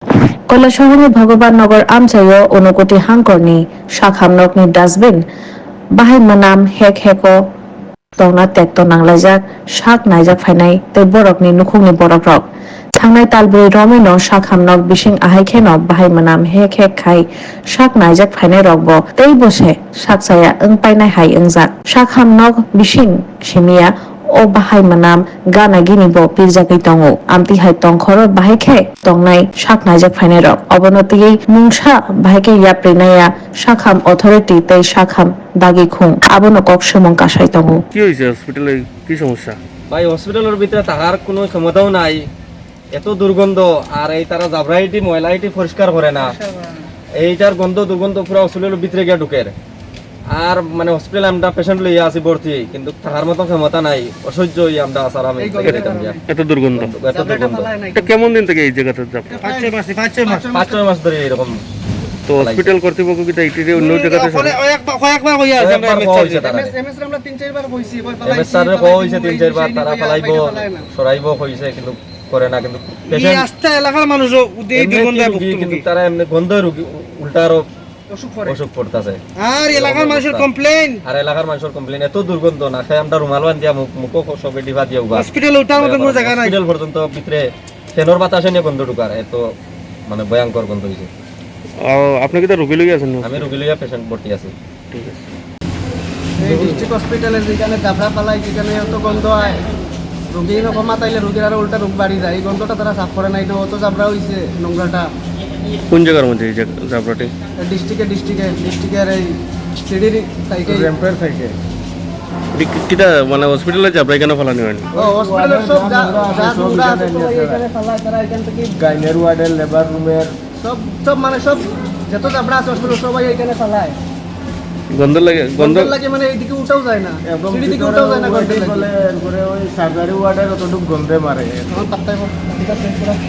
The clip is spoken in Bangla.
কৈলাসহরের ভগবাননগর আমচাইও অনুকোটি হাংকরনি শাক হামনকনি ডাস্টবিन बाहाय मोनाम हेक हेको तंना टेक्ट नांलायजाक शाक नायजाक फायनाय तै बरकनि नुखुंनि बरक रक थांनाय तालब्रै रमेनो शाक हामनक बिसिं आहायखेनो बाहाय मोनाम हेक हेक खाय शाक नायजाक फायनाय रकबो तै बसे शाक साया पायनाय हाय जाक शाक हामनक बिसिं Khimiya o bahay manam gana gini bo pirjakai tongo amti hai tongkhoro bahayke tongnai shak naijak phainai rok obonotiyei mungsa bahayke yaprinaya shakham authority tei shakham dagi khung abono kok somong kasai tongo কি হয়েছে হসপিটালে কি সমস্যা? ভাই হসপিটালের ভিতরে থাকার কোনো ক্ষমতাও নাই, এত দুর্গন্ধ। আর এই তারা জাবরাইটি ময়লাইটি পরিষ্কার করে না, এইটার গন্ধ দুর্গন্ধ পুরো হসপিটালের ভিতরে গিয়ে ঢুকের। আর মানে হসপিটালে আমরা পেশেন্ট লইয়া আছি ভর্তি, কিন্তু থাকার মতো ক্ষমতা নাই, অসহ্য হই আমরা আসার। আমি এত দুর্গন্ধ, এত দুর্গন্ধ। এটা কেমন দিন থেকে এই জায়গাতে যাব? 5-6 মাস ধরে এরকম। তো হসপিটাল কর্তৃপক্ষ কি এটা অন্য জায়গাতে তারা ফেলাইব সরাইব হইছে, কিন্তু করে না। কিন্তু এলাকার মানুষ তারা এমনি গন্ধ রোগী উল্টা আরো অসুখ পড়তেছে। আর এলাকার মানুষের কমপ্লেন এত দুর্গন্ধ না খাই আমরা রুমাল বান দিয়া মুখো সবে ডিভা দিয়া হসপিটাল ওঠার মতো কোনো জায়গা নাই। হসপিটাল পর্যন্ত ভিতরে ফ্যানের বাতাসে নিয়ে গন্ধ ঢুকার, এত মানে ভয়ঙ্কর গন্ধ হইছে। আপনি কি তো রোগী লই আছেন? আমি রোগী লইয়া পেশেন্ট ভর্তি আছি। ঠিক আছে। এই ডিস্ট্রিক্ট হসপিটালে যেখানে জাবরা পালাই, যেখানে এত গন্ধ হয়, রোগী কমা তাইলে রোগীর আরো উল্টা রোগ বাড়ি যায়। এই গন্ধটা তারা সাফ করে নাই, অত জাবরা হইছে নোংরাটা। কোন জায়গার মধ্যে এই জাবরাটি? ডিস্ট্রিক্টের এই সিডির সাইডে র্যাম্পের সাইডে। কিটা মানে হসপিটালে জাবরা কেন ফেলানি হয়নি? ও হসপিটালের সব নোংরা আছে তো এখানে ফেলায় তারা। এখান থেকে গাইনের ওয়ার্ডের লেবার রুমের সব মানে সব যত জাবরা আছে হসপিটাল সবাই এখানে ফেলায়। গন্ধ লাগে মানে এইদিকে উঠাও যায় না, সিঁড়ি দিকে উঠাও যায় না। গন্ধ লাগে ওই সার্জারি ওয়ার্ডের অতটুকু গন্ধে মারে। আমার পাত্তাই